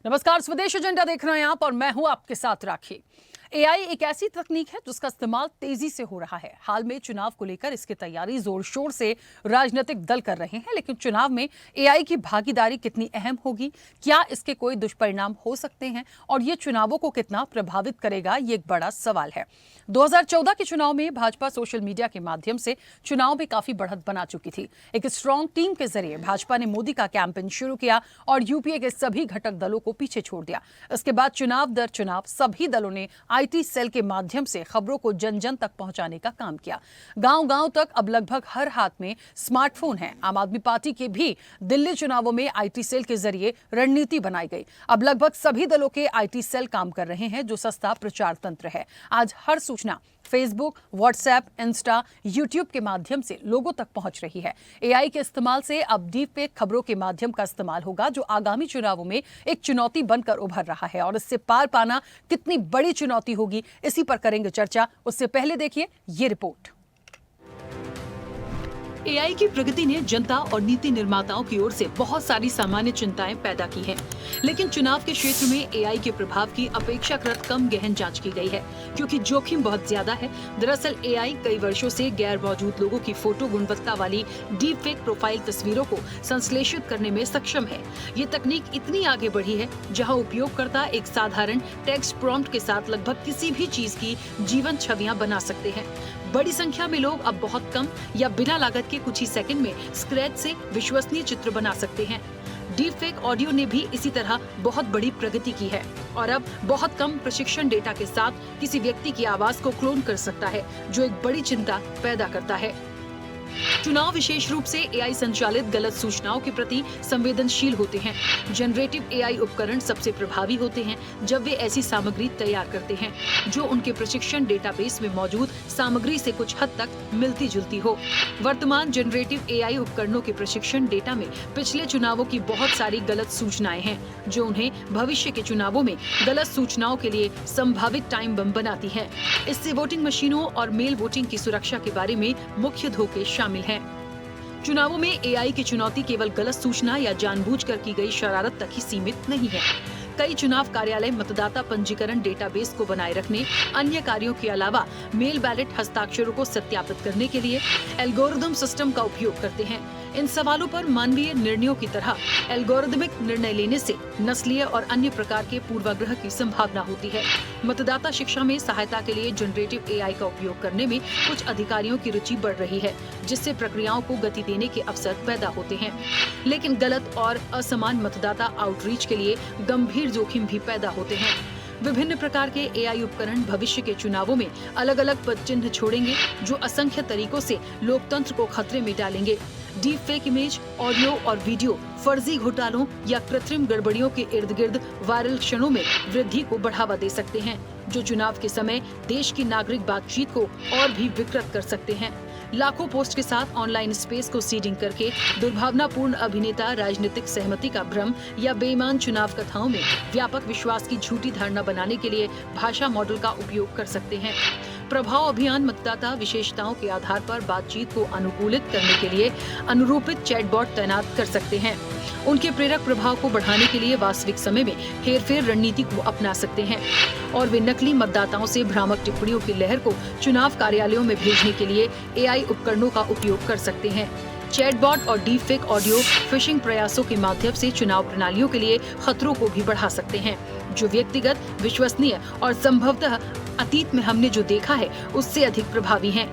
नमस्कार, स्वदेश एजेंडा देख रहे हैं आप और मैं हूं आपके साथ राखी। एआई एक ऐसी तकनीक है जिसका इस्तेमाल तेजी से हो रहा है। हाल में चुनाव को लेकर इसकी तैयारी जोर शोर से राजनीतिक दल कर रहे हैं, लेकिन चुनाव में एआई की भागीदारी कितनी अहम होगी, क्या इसके कोई दुष्परिणाम हो सकते हैं और ये चुनावों को कितना प्रभावित करेगा, ये एक बड़ा सवाल है। 2014 के चुनाव में भाजपा सोशल मीडिया के माध्यम से चुनाव में काफी बढ़त बना चुकी थी। एक स्ट्रॉन्ग टीम के जरिए भाजपा ने मोदी का कैंपेन शुरू किया और यूपीए के सभी घटक दलों को पीछे छोड़ दिया। इसके बाद चुनाव दर चुनाव सभी दलों ने आईटी सेल के माध्यम से खबरों को जन जन तक पहुंचाने का काम किया। गांव-गांव तक अब लगभग हर हाथ में स्मार्टफोन है। आम आदमी पार्टी के भी दिल्ली चुनावों में आईटी सेल के जरिए रणनीति बनाई गई। अब लगभग सभी दलों के आईटी सेल काम कर रहे हैं, जो सस्ता प्रचार तंत्र है। आज हर सूचना फेसबुक, व्हाट्सएप, इंस्टा, यूट्यूब के माध्यम से लोगों तक पहुंच रही है। एआई के इस्तेमाल से अब डीप फेक खबरों के माध्यम का इस्तेमाल होगा, जो आगामी चुनावों में एक चुनौती बनकर उभर रहा है और इससे पार पाना कितनी बड़ी चुनौती होगी, इसी पर करेंगे चर्चा। उससे पहले देखिए ये रिपोर्ट। एआई की प्रगति ने जनता और नीति निर्माताओं की ओर से बहुत सारी सामान्य चिंताएं पैदा की हैं, लेकिन चुनाव के क्षेत्र में एआई के प्रभाव की अपेक्षाकृत कम गहन जांच की गई है, क्योंकि जोखिम बहुत ज्यादा है। दरअसल एआई कई वर्षों से गैर मौजूद लोगों की फोटो गुणवत्ता वाली डीप फेक प्रोफाइल तस्वीरों को संश्लेषित करने में सक्षम है। ये तकनीक इतनी आगे बढ़ी है जहाँ उपयोगकर्ता एक साधारण टेक्स्ट प्रॉम्प्ट के साथ लगभग किसी भी चीज की जीवंत छवियां बना सकते हैं। बड़ी संख्या में लोग अब बहुत कम या बिना लागत के कुछ ही सेकंड में स्क्रैच से विश्वसनीय चित्र बना सकते हैं। डीप फेक ऑडियो ने भी इसी तरह बहुत बड़ी प्रगति की है और अब बहुत कम प्रशिक्षण डेटा के साथ किसी व्यक्ति की आवाज को क्लोन कर सकता है, जो एक बड़ी चिंता पैदा करता है। चुनाव विशेष रूप से एआई संचालित गलत सूचनाओं के प्रति संवेदनशील होते हैं। जनरेटिव एआई उपकरण सबसे प्रभावी होते हैं जब वे ऐसी सामग्री तैयार करते हैं जो उनके प्रशिक्षण डेटाबेस में मौजूद सामग्री से कुछ हद तक मिलती जुलती हो। वर्तमान जनरेटिव एआई उपकरणों के प्रशिक्षण डेटा में पिछले चुनावों की बहुत सारी गलत सूचनाएं हैं, जो उन्हें भविष्य के चुनावों में गलत सूचनाओं के लिए संभावित टाइम बम बनाती है। इससे वोटिंग मशीनों और मेल वोटिंग की सुरक्षा के बारे में मुख्य धोखे शामिल हैं। चुनावों में एआई की चुनौती केवल गलत सूचना या जानबूझकर की गई शरारत तक ही सीमित नहीं है। कई चुनाव कार्यालय मतदाता पंजीकरण डेटाबेस को बनाए रखने, अन्य कार्यों के अलावा मेल बैलेट हस्ताक्षरों को सत्यापित करने के लिए एल्गोरिदम सिस्टम का उपयोग करते हैं। इन सवालों पर मानवीय निर्णयों की तरह एल्गोरिदमिक निर्णय लेने से नस्लीय और अन्य प्रकार के पूर्वाग्रह की संभावना होती है। मतदाता शिक्षा में सहायता के लिए जनरेटिव एआई का उपयोग करने में कुछ अधिकारियों की रुचि बढ़ रही है, जिससे प्रक्रियाओं को गति देने के अवसर पैदा होते हैं। लेकिन गलत और असमान मतदाता आउटरीच के लिए गंभीर जोखिम भी पैदा होते हैं। विभिन्न प्रकार के एआई उपकरण भविष्य के चुनावों में अलग अलग पद चिन्ह छोड़ेंगे, जो असंख्य तरीकों से लोकतंत्र को खतरे में डालेंगे। डीप फेक इमेज, ऑडियो और वीडियो फर्जी घोटालों या कृत्रिम गड़बड़ियों के इर्द गिर्द वायरल क्षणों में वृद्धि को बढ़ावा दे सकते हैं, जो चुनाव के समय देश की नागरिक बातचीत को और भी विकृत कर सकते हैं। लाखों पोस्ट के साथ ऑनलाइन स्पेस को सीडिंग करके दुर्भावनापूर्ण अभिनेता राजनीतिक सहमति का भ्रम या बेईमान चुनाव कथाओं में व्यापक विश्वास की झूठी धारणा बनाने के लिए भाषा मॉडल का उपयोग कर सकते हैं। प्रभाव अभियान मतदाता विशेषताओं के आधार पर बातचीत को अनुकूलित करने के लिए अनुरूपित चैटबॉट तैनात कर सकते हैं। उनके प्रेरक प्रभाव को बढ़ाने के लिए वास्तविक समय में हेरफेर रणनीति को अपना सकते हैं और वे नकली मतदाताओं से भ्रामक टिप्पणियों की लहर को चुनाव कार्यालयों में भेजने के लिए एआई उपकरणों का उपयोग कर सकते हैं। चैटबॉट और डीप फेक ऑडियो फिशिंग प्रयासों के माध्यम से चुनाव प्रणालियों के लिए खतरों को भी बढ़ा सकते हैं, जो व्यक्तिगत, विश्वसनीय और संभवतः अतीत में हमने जो देखा है उससे अधिक प्रभावी हैं।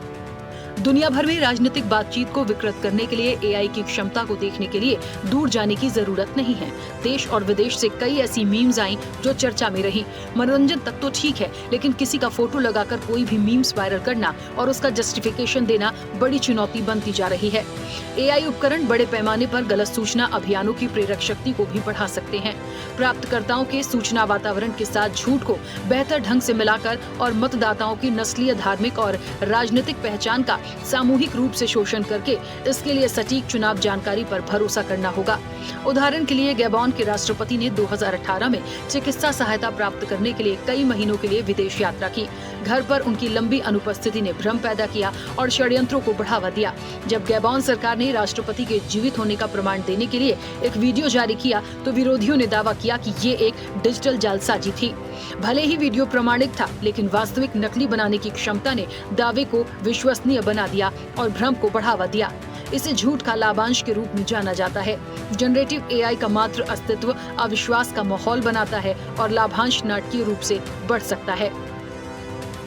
दुनिया भर में राजनीतिक बातचीत को विकृत करने के लिए एआई की क्षमता को देखने के लिए दूर जाने की जरूरत नहीं है। देश और विदेश से कई ऐसी मीम्स आई जो चर्चा में रही। मनोरंजन तक तो ठीक है, लेकिन किसी का फोटो लगाकर कोई भी मीम्स वायरल करना और उसका जस्टिफिकेशन देना बड़ी चुनौती बनती जा रही है। एआई उपकरण बड़े पैमाने पर गलत सूचना अभियानों की प्रेरक शक्ति को भी बढ़ा सकते हैं। प्राप्तकर्ताओं के सूचना वातावरण के साथ झूठ को बेहतर ढंग से मिलाकर और मतदाताओं की नस्लीय, धार्मिक और राजनीतिक पहचान का सामूहिक रूप से शोषण करके इसके लिए सटीक चुनाव जानकारी पर भरोसा करना होगा। उदाहरण के लिए गैबोन के राष्ट्रपति ने 2018 में चिकित्सा सहायता प्राप्त करने के लिए कई महीनों के लिए विदेश यात्रा की। घर पर उनकी लंबी अनुपस्थिति ने भ्रम पैदा किया और षड्यंत्रों को बढ़ावा दिया। जब गैबोन सरकार ने राष्ट्रपति के जीवित होने का प्रमाण देने के लिए एक वीडियो जारी किया तो विरोधियों ने दावा किया कि ये एक डिजिटल जालसाजी थी। भले ही वीडियो प्रमाणिक था, लेकिन वास्तविक नकली बनाने की क्षमता ने दावे को विश्वसनीय बना दिया और भ्रम को बढ़ावा दिया। इसे झूठ का लाभांश के रूप में जाना जाता है। जनरेटिव एआई का मात्र अस्तित्व अविश्वास का माहौल बनाता है और लाभांश नाटकीय रूप से बढ़ सकता है।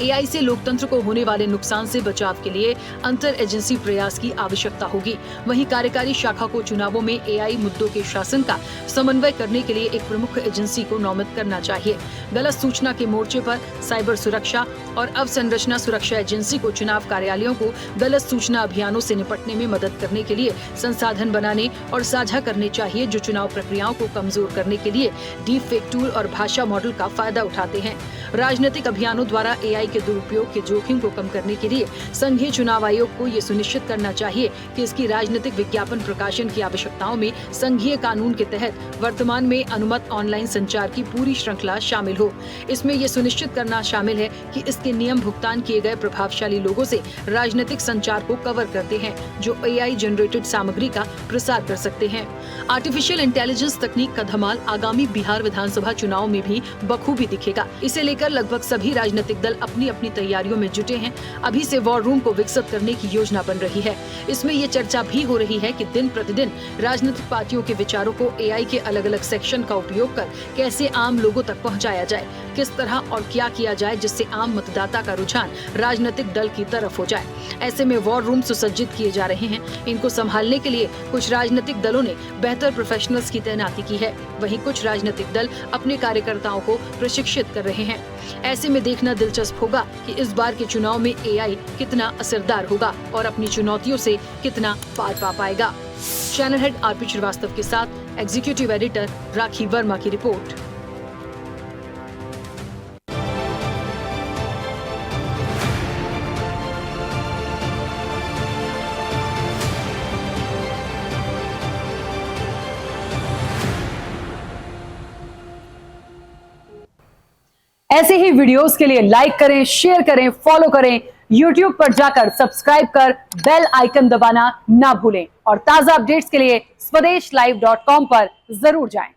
एआई से लोकतंत्र को होने वाले नुकसान से बचाव के लिए अंतर एजेंसी प्रयास की आवश्यकता होगी। वहीं कार्यकारी शाखा को चुनावों में एआई मुद्दों के शासन का समन्वय करने के लिए एक प्रमुख एजेंसी को नामित करना चाहिए। गलत सूचना के मोर्चे पर साइबर सुरक्षा और अवसंरचना सुरक्षा एजेंसी को चुनाव कार्यालयों को गलत सूचना अभियानों से निपटने में मदद करने के लिए संसाधन बनाने और साझा करने चाहिए, जो चुनाव प्रक्रियाओं को कमजोर करने के लिए डीप फेक टूल और भाषा मॉडल का फायदा उठाते हैं। राजनीतिक अभियानों द्वारा एआई के दुरुपयोग के जोखिम को कम करने के लिए संघीय चुनाव आयोग को ये सुनिश्चित करना चाहिए कि इसकी राजनीतिक विज्ञापन प्रकाशन की आवश्यकताओं में संघीय कानून के तहत वर्तमान में अनुमत ऑनलाइन संचार की पूरी श्रृंखला शामिल हो। इसमें यह सुनिश्चित करना शामिल है कि इसके नियम भुगतान किए गए प्रभावशाली लोगों से राजनीतिक संचार को कवर करते हैं, जो एआई जनरेटेड सामग्री का प्रसार कर सकते हैं। आर्टिफिशियल इंटेलिजेंस तकनीक का धमाल आगामी बिहार विधानसभा चुनाव में भी बखूबी दिखेगा। इसे लेकर लगभग सभी राजनीतिक दल अपनी अपनी तैयारियों में जुटे हैं। अभी से वॉर रूम को विकसित करने की योजना बन रही है। इसमें ये चर्चा भी हो रही है कि दिन प्रतिदिन राजनीतिक पार्टियों के विचारों को एआई के अलग अलग सेक्शन का उपयोग कर कैसे आम लोगों तक पहुंचाया जाए, किस तरह और क्या किया जाए जिससे आम मतदाता का रुझान राजनीतिक दल की तरफ हो जाए। ऐसे में वॉर रूम सुसज्जित किए जा रहे हैं। इनको संभालने के लिए कुछ राजनीतिक दलों ने बेहतर प्रोफेशनल्स की तैनाती की है, वहीं कुछ राजनीतिक दल अपने कार्यकर्ताओं को प्रशिक्षित कर रहे हैं। ऐसे में देखना दिलचस्प होगा कि इस बार के चुनाव में एआई कितना असरदार होगा और अपनी चुनौतियों से कितना पार पा पाएगा। चैनल हेड आरपी श्रीवास्तव के साथ एग्जीक्यूटिव एडिटर राखी वर्मा की रिपोर्ट। ऐसे ही वीडियोस के लिए लाइक करें, शेयर करें, फॉलो करें। YouTube पर जाकर सब्सक्राइब कर बेल आइकन दबाना ना भूलें और ताजा अपडेट्स के लिए swedeshlive.com पर जरूर जाएं।